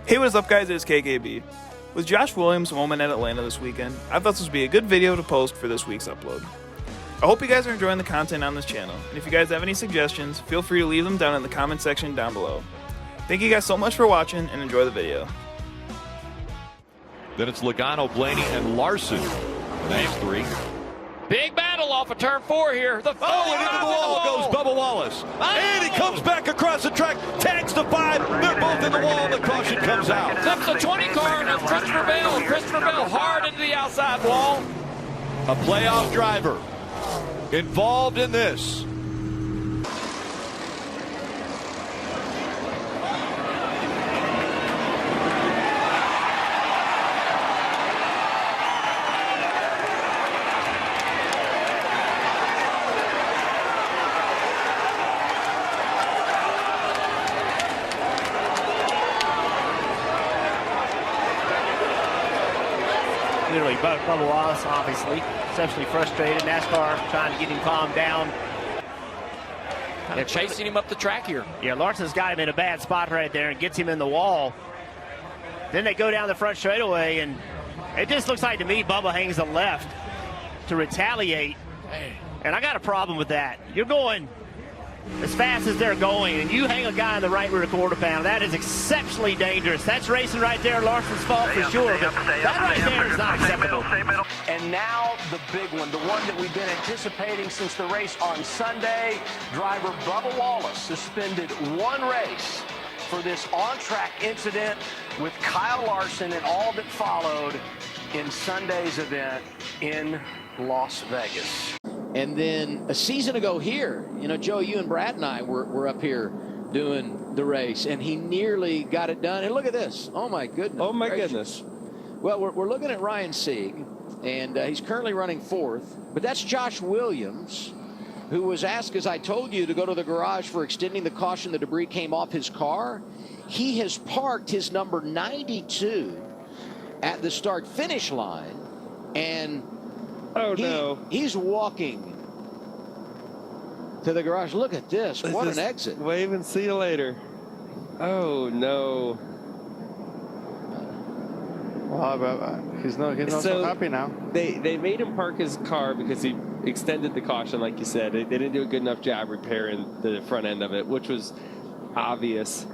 Hey, what is up guys, it's KKB. With Josh Williams' moment at Atlanta this weekend, I thought this would be a good video to post for this week's upload. I hope you guys are enjoying the content on this channel, and if you guys have any suggestions, feel free to leave them down in the comment section down below. Thank you guys so much for watching, and enjoy the video. Then it's Logano, Blaney, and Larson. Nice three. Big battle off of turn 4 here. And into the wall goes Bubba Wallace. And he comes back across the track, tags the 5. They're both in the wall, and the caution comes out. Clips the 20 car of Christopher Bell. Christopher Bell hard into the outside wall. A playoff driver involved in this. Literally, Bubba Wallace, obviously, exceptionally frustrated. Nascar trying to get him calmed down. They're chasing him up the track here. Yeah, Larson's got him in a bad spot right there and gets him in the wall. Then they go down the front straightaway, and it just looks like to me Bubba hangs the left to retaliate. And I got a problem with that. You're going as fast as they're going, and you hang a guy in the right rear quarter pound. That is exceptionally dangerous. That's racing right there. Larson's fault for sure, but that right there is not acceptable. And now the big one, the one that we've been anticipating since the race on Sunday. Driver Bubba Wallace suspended one race for this on-track incident with Kyle Larson and all that followed in Sunday's event in Las Vegas. And then a season ago here, you know, Joe, you and Brad and I were up here doing the race, and he nearly got it done. And look at this. Oh, my goodness. Oh, my goodness. Well, we're looking at Ryan Sieg, and he's currently running 4th. But that's Josh Williams, who was asked, as I told you, to go to the garage for extending the caution. The debris came off his car. He has parked his number 92 at the start-finish line, and he's walking to the garage. Look at this. What an exit. Wave and see you later. Oh, no. Well, he's not so happy now. They made him park his car because he extended the caution, like you said. They didn't do a good enough job repairing the front end of it, which was obvious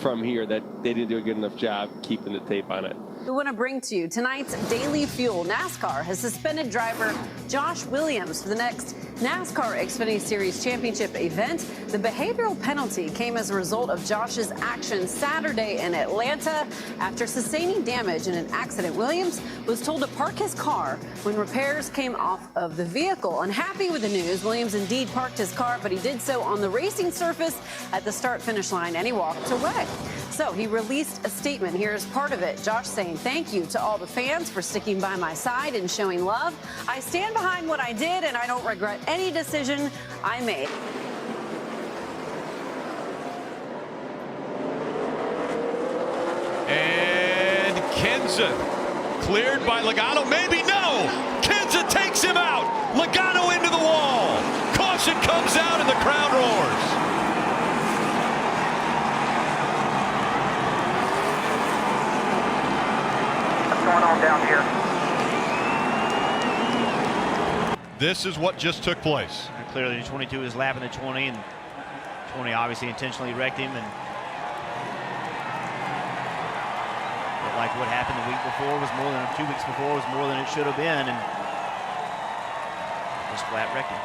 from here that they didn't do a good enough job keeping the tape on it. We want to bring to you tonight's Daily Fuel. NASCAR has suspended driver Josh Williams for the next NASCAR Xfinity Series Championship event. The behavioral penalty came as a result of Josh's actions Saturday in Atlanta. After sustaining damage in an accident, Williams was told to park his car when repairs came off of the vehicle. Unhappy with the news, Williams indeed parked his car, but he did so on the racing surface at the start-finish line, and he walked away. So he released a statement. Here's part of it. Josh saying, "Thank you to all the fans for sticking by my side and showing love. I stand behind what I did, and I don't regret any decision I made." And Kenseth cleared by Logano. Maybe no. Kenseth takes him out. Logano into the wall. Caution comes out, and the crowd roars. Going on down here. This is what just took place. And clearly, the 22 is lapping the 20, and 20 obviously intentionally wrecked him. And but like what happened the week before was more than 2 weeks before was more than it should have been, and just flat wrecked him.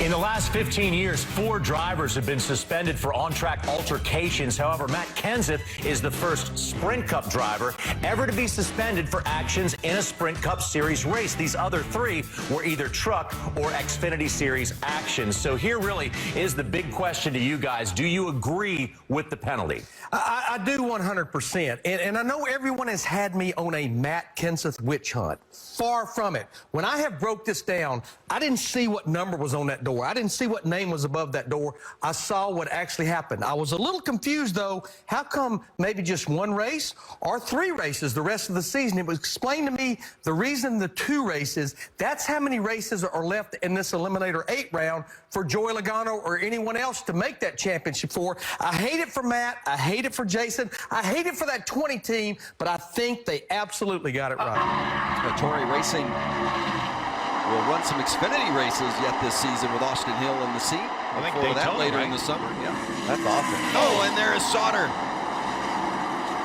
In the last 15 years, 4 drivers have been suspended for on-track altercations. However, Matt Kenseth is the first Sprint Cup driver ever to be suspended for actions in a Sprint Cup Series race. These other 3 were either truck or Xfinity Series actions. So here really is the big question to you guys. Do you agree with the penalty? I do 100%. And I know everyone has had me on a Matt Kenseth witch hunt. Far from it. When I have broke this down, I didn't see what number was on that that door. I didn't see what name was above that door. I saw what actually happened. I was a little confused, though. How come maybe just one race or 3 races the rest of the season? It was explained to me the reason the 2 races, that's how many races are left in this Eliminator 8 round for Joey Logano or anyone else to make that championship for. I hate it for Matt. I hate it for Jason. I hate it for that 20 team, but I think they absolutely got it right. Tory Racing will run some Xfinity races yet this season with Austin Hill in the seat. I think before that Daytona, later right? in the summer. Yeah, That's awesome. Oh, and there is Sauter.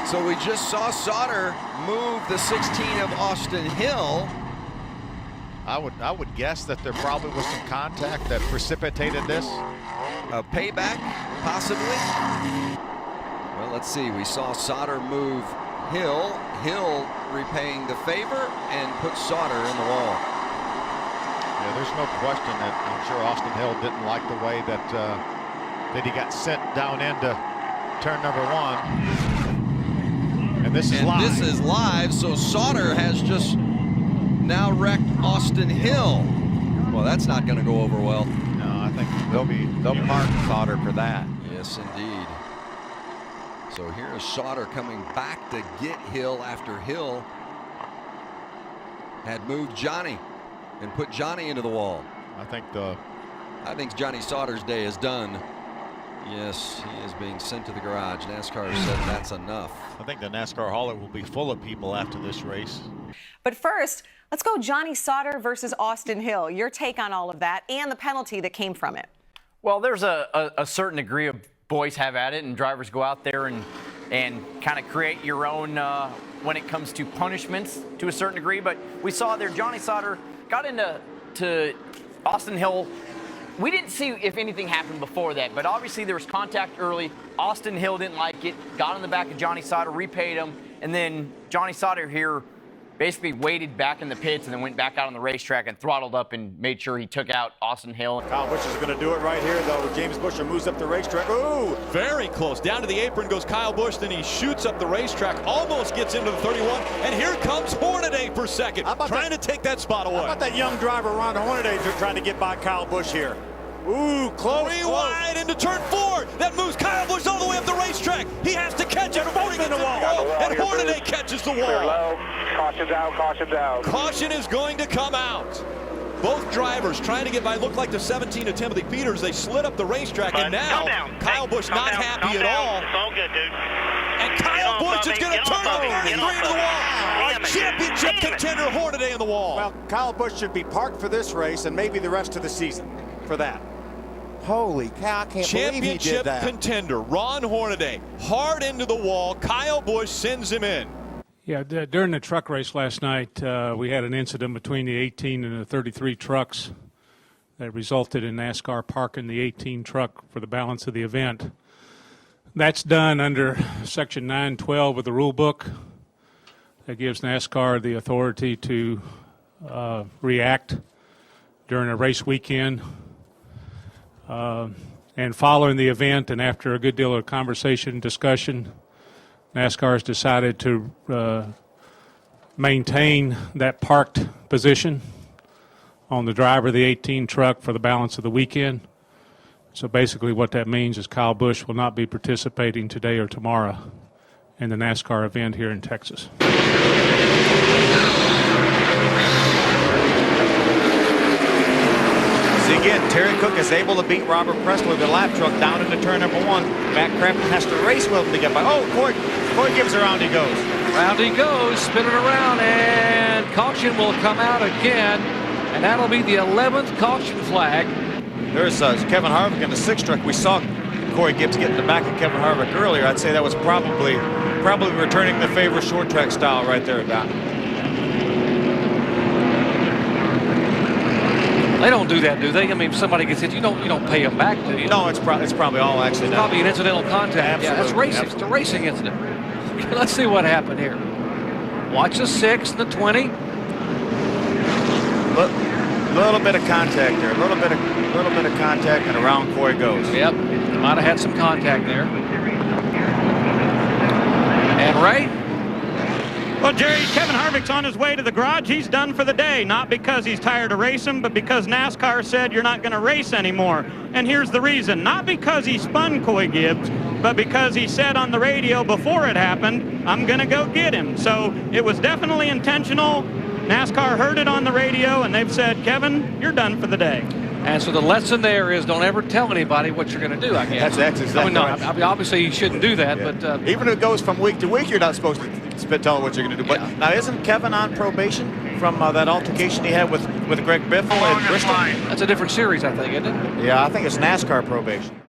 So we just saw Sauter move the 16 of Austin Hill. I would guess that there probably was some contact that precipitated this. A payback, possibly. Well, let's see. We saw Sauter move Hill. Hill repaying the favor and put Sauter in the wall. Yeah, there's no question that I'm sure Austin Hill didn't like the way that that he got sent down into turn number 1. And this is live. This is live, so Sauter has just now wrecked Austin Hill. Well, that's not going to go over well. No, I think they'll mark Sauter for that. Yes, indeed. So here is Sauter coming back to get Hill after Hill had moved Johnny and put Johnny into the wall. I think Johnny Sauter's day is done. Yes, he is being sent to the garage. NASCAR said that's enough. I think the NASCAR hauler will be full of people after this race. But first, let's go Johnny Sauter versus Austin Hill. Your take on all of that and the penalty that came from it. Well, there's a certain degree of boys have at it, and drivers go out there and kind of create your own when it comes to punishments to a certain degree. But we saw there Johnny Sauter got into Austin Hill. We didn't see if anything happened before that, but obviously there was contact early. Austin Hill didn't like it, got on the back of Johnny Sauter, repaid him, and then Johnny Sauter here basically waited back in the pits and then went back out on the racetrack and throttled up and made sure he took out Austin Hill. Kyle Busch is going to do it right here, though. James Busch moves up the racetrack. Ooh! Very close. Down to the apron goes Kyle Busch. Then he shoots up the racetrack, almost gets into the 31. And here comes Hornaday for second, trying to take that spot away. How about that young driver, Ron Hornaday, trying to get by Kyle Busch here? Ooh, close. Wide into turn 4. That moves Kyle Busch all the way up the racetrack. He has to catch it before he gets in the wall. And Hornaday catches the wall. Caution's out, caution's out. Caution is going to come out. Both drivers trying to get by. Looked like the 17 of Timothy Peters. They slid up the racetrack, and now Kyle Busch not happy at all. It's all good, dude. And Kyle Busch is going to turn the 33 into the wall. Our championship contender Hornaday in the wall. Well, Kyle Busch should be parked for this race and maybe the rest of the season for that. Holy cow, I can't believe he did Championship that. contender Ron Hornaday hard into the wall. Kyle Busch sends him in. Yeah, during the truck race last night, we had an incident between the 18 and the 33 trucks that resulted in NASCAR parking the 18 truck for the balance of the event. That's done under Section 912 of the rule book. That gives NASCAR the authority to react during a race weekend. And following the event and after a good deal of conversation and discussion, NASCAR has decided to maintain that parked position on the driver of the 18 truck for the balance of the weekend. So basically what that means is Kyle Busch will not be participating today or tomorrow in the NASCAR event here in Texas. See again, Terry Cook is able to beat Robert Presley with the lap truck down into turn number 1. Matt Crampton has to race with him to get by. Oh, Corey Gibbs around he goes. Round he goes, spinning around, and caution will come out again, and that'll be the 11th caution flag. There's Kevin Harvick in the 6th truck. We saw Corey Gibbs get in the back of Kevin Harvick earlier. I'd say that was probably returning the favor short track style right there, Doc. They don't do that, do they? I mean, if somebody gets hit, you don't pay them back, do you? No, it's probably all accidental. It's probably an incidental contact. Absolutely. Yeah, that's racing. It's a racing incident. Let's see what happened here. Watch the 6 and the 20. Little bit of contact there. A little bit of contact, and around Corey goes. Yep, might have had some contact there. And Ray. Well, Jerry, Kevin Harvick Harvick's on his way to the garage. He's done for the day, not because he's tired of racing, but because NASCAR said you're not going to race anymore. And here's the reason. Not because he spun Coy Gibbs, but because he said on the radio before it happened, I'm going to go get him. So it was definitely intentional. NASCAR heard it on the radio, and they've said, Kevin, you're done for the day. And so the lesson there is don't ever tell anybody what you're going to do, I guess. That's exactly right. I mean, obviously you shouldn't do that, but... Even if it goes from week to week, you're not supposed to tell what you're going to do. But now, isn't Kevin on probation from that altercation he had with Greg Biffle in Bristol? That's a different series, I think, isn't it? Yeah, I think it's NASCAR probation.